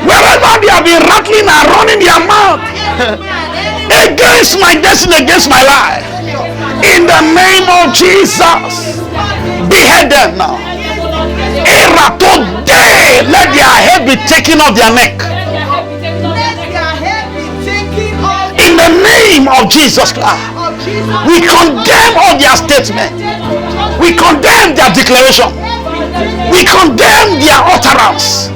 Wherever they have been rattling and running their mouth against my destiny, against my life, in the name of Jesus, behead them now. Era today, let their head be taken off their neck. In the name of Jesus Christ, we condemn all their statements. We condemn their declaration. We condemn their utterance.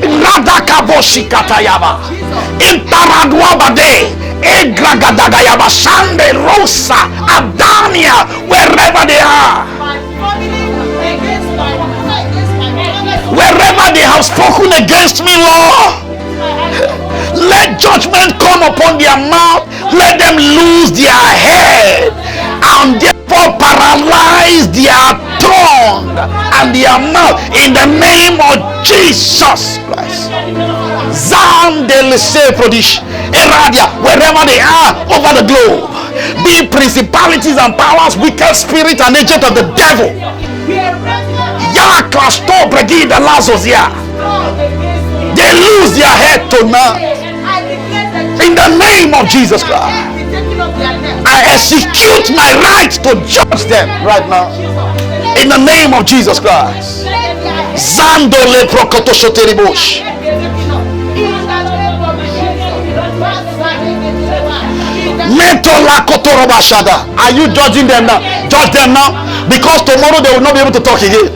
Radakaboshikatayaba, Intaradwabade, Egragadagayaba, Shande, Rosa, Adania, wherever they are. Wherever they have spoken against me, Lord, let judgment come upon their mouth. Let them lose their head and therefore paralyze their tongue and their mouth in the name of Jesus Christ. Zandelese Prodish Eradia, wherever they are over the globe, be principalities and powers, wicked spirit and agent of the devil. Yakasto Brigida Lazozia. They lose their head tonight. In the name of Jesus Christ, I execute my right to judge them right now. In the name of Jesus Christ. Zandole Prokotoshoteribosh. Mentola Kotorobashada. Are you judging them now? Judge them now, because tomorrow they will not be able to talk again.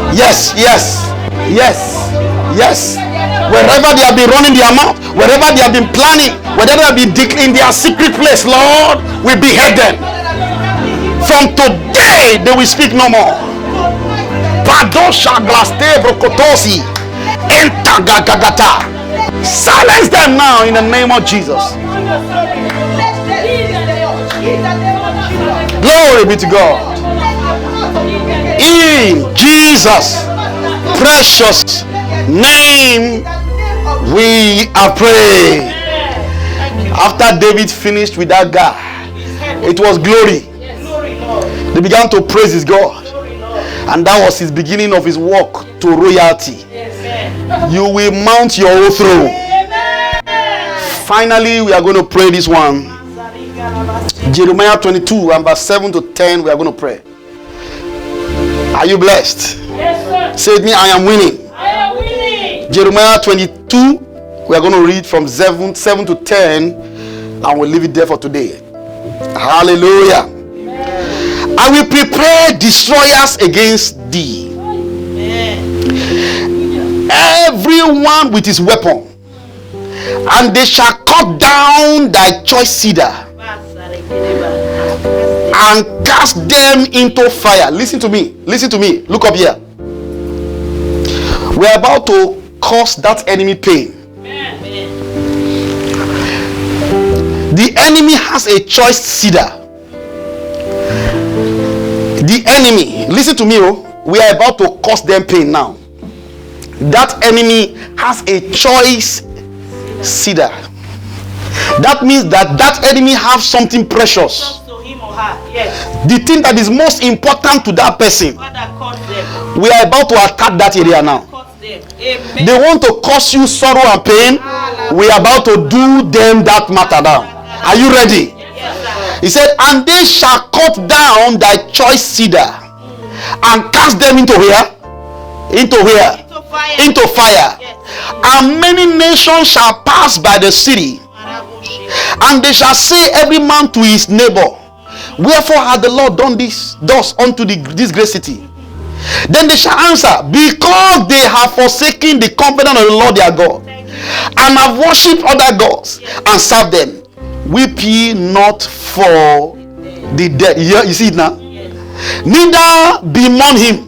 Yes, yes, yes, yes. Wherever they have been running their mouth, wherever they have been planning, wherever they have been in their secret place, Lord, we behead them. From today, they will speak no more. Padosha glaste brokotosi, entagagagata. Silence them now in the name of Jesus. Glory be to God. In Jesus' precious name, we are praying. After David finished with that guy, it was glory. They began to praise his God, and that was his beginning of his walk to royalty. You will mount your own throne. Finally, we are going to pray this one. Jeremiah 22 and verse 7 to 10, we are going to pray. Are you blessed? Yes, sir. Say with me, I am winning. I am winning. Jeremiah 22, we are going to read from 7 to 10, and we'll leave it there for today. Hallelujah. Amen. I will prepare destroyers against thee. Amen. Everyone with his weapon, and they shall cut down thy choice cedar and cast them into fire. Listen to me. Listen to me. Look up here. We're about to cause that enemy pain. Amen. The enemy has a choice cedar. The enemy, listen to me, we are about to cause them pain now. That enemy has a choice cedar. That means that enemy has something precious. Yes. The thing that is most important to that person, we are about to attack that area now. They want to cause you sorrow and pain. We are about to do them that matter now. Are you ready? He said, and they shall cut down thy choice cedar and cast them into where? Into where? Into fire. And many nations shall pass by the city, and they shall say every man to his neighbor, wherefore hath the Lord done this thus unto this great city? Then they shall answer, because they have forsaken the covenant of the Lord their God, and have worshipped other gods and served them. Weep ye not for the dead. You see it now? Neither bemourn him,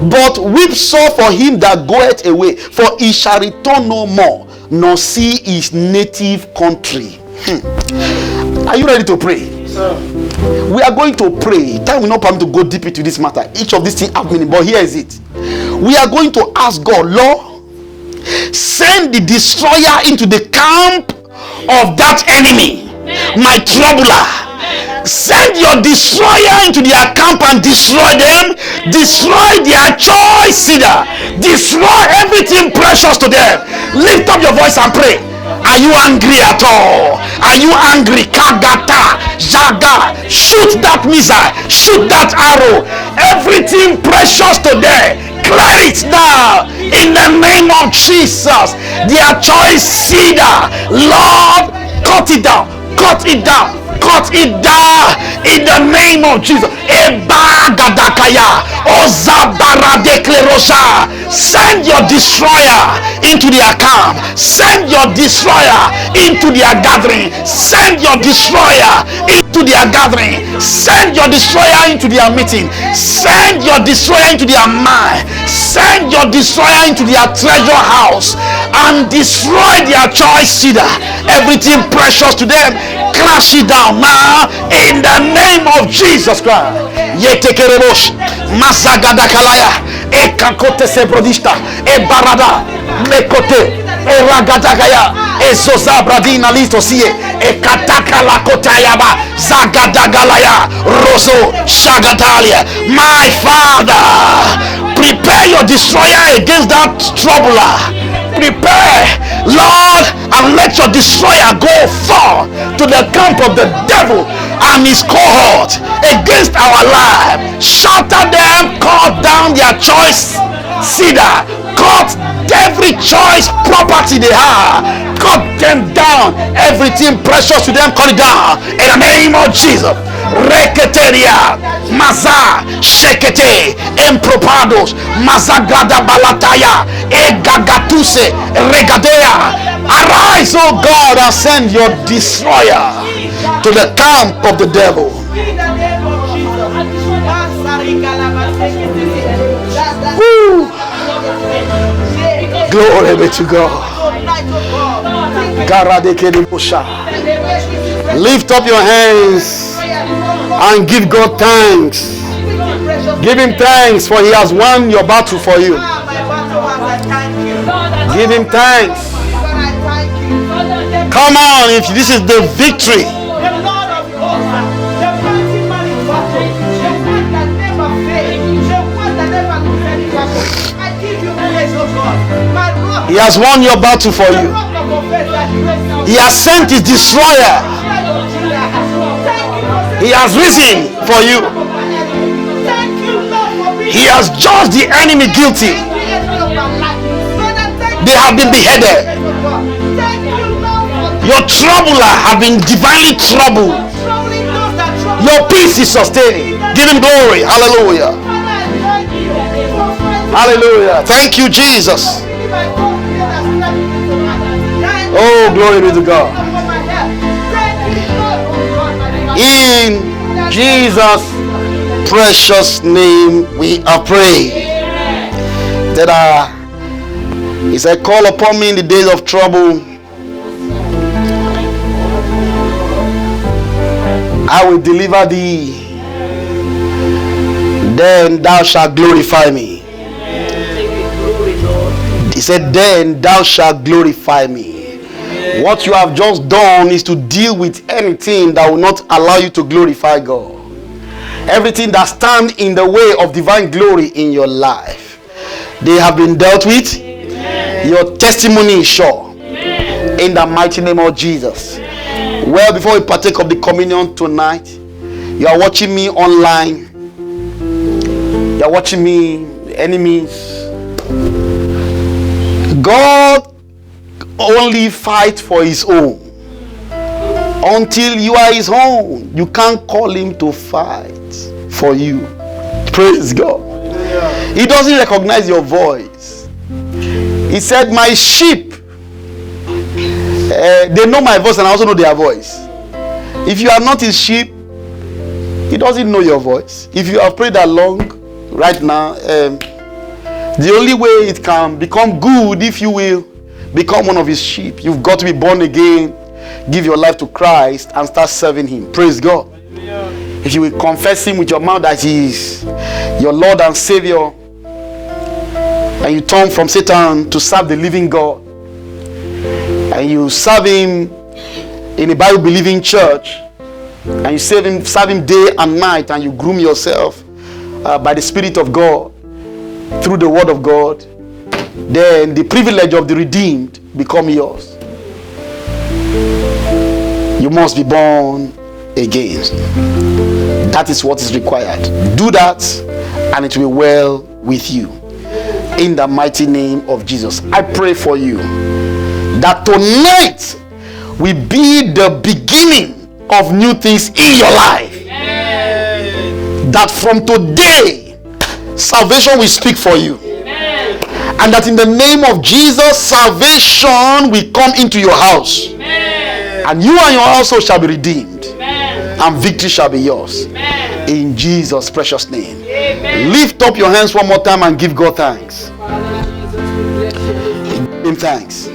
but weep sore for him that goeth away, for he shall return no more, nor see his native country. Are you ready to pray? We are going to pray. Time will not permit to go deep into this matter. Each of these things have meaning, but here is it. We are going to ask God, Lord, send the destroyer into the camp of that enemy, my troubler. Send your destroyer into their camp and destroy them. Destroy their choice cedar. Destroy everything precious to them. Lift up your voice and pray. Are you angry at all? Are you angry? Kagata, Jaga, shoot that missile, shoot that arrow. Everything precious to them, clear it now in the name of Jesus. Their choice cedar, Lord, cut it down, cut it down, cut it down in the name of Jesus. Ebagadakaya, Ozabaradeklerosha. Send your destroyer into their camp. Send your destroyer into their gathering. Send your destroyer into their gathering. Send your destroyer into their meeting. Send your destroyer into their mind. Send your destroyer into their treasure house and destroy their choice cedar. Everything precious to them, crash it down now in the name of Jesus Christ. Yetekerebosh, Masagadakalaya, Ekakote Sebrodista, Ebarada, Mekote, Eragadagaya, Ezozabradina Litosie, Ekatakala Kotayaba, Zagadagalaya, Roso, Shagatalia. My Father, prepare your destroyer against that troubler. Prepare, Lord, and let your destroyer go far to the camp of the devil and his cohort against our life. Shatter them, cut down their choice cedar, cut every choice property they have, cut them down. Everything precious to them, cut it down in the name of Jesus. Reketeria, Maza, Shekete, Empropados, Mazagada Balataya, Egagatuse, Regadea. Arise, O God, and send your destroyer to the camp of the devil. Woo. Glory be to God. Lift up your hands and give God thanks. Give him thanks, for he has won your battle for you. Give him thanks. Come on, if this is the victory. He has won your battle for you. He has sent his destroyer. He has risen for you. He has judged the enemy guilty. They have been beheaded. Your troubler have been divinely troubled. Your peace is sustained. Give him glory. Hallelujah. Hallelujah. Thank you, Jesus. Oh, glory be to God. In Jesus' precious name we are praying. That he said, call upon me in the days of trouble. I will deliver thee. Then thou shalt glorify me. He said, then thou shalt glorify me. What you have just done is to deal with anything that will not allow you to glorify God. Everything that stands in the way of divine glory in your life, they have been dealt with. Your testimony is sure. In the mighty name of Jesus. Well, before we partake of the communion tonight, you are watching me online. You are watching me, enemies. God only fight for his own. Until you are his own, you can't call him to fight for you. Praise God. He doesn't recognize your voice. He said, my sheep, they know my voice and I also know their voice. If you are not his sheep, he doesn't know your voice. If you have prayed along right now, the only way it can become good, if you will become one of his sheep, you've got to be born again, give your life to Christ and start serving him. Praise God. If you will confess him with your mouth that he is your Lord and Savior, and you turn from Satan to serve the living God, and you serve him in a Bible-believing church, and you serve him day and night, and you groom yourself by the Spirit of God through the Word of God, then the privilege of the redeemed become yours. You must be born again. That is what is required. Do that, and it will be well with you. In the mighty name of Jesus, I pray for you that tonight will be the beginning of new things in your life. Amen. That from today, salvation will speak for you. Amen. And that in the name of Jesus, salvation will come into your house. Amen. And you and your household shall be redeemed. Amen. And victory shall be yours. Amen. In Jesus' precious name. Amen. Lift up your hands one more time and give God thanks. Father Jesus, we bless you. Give him thanks.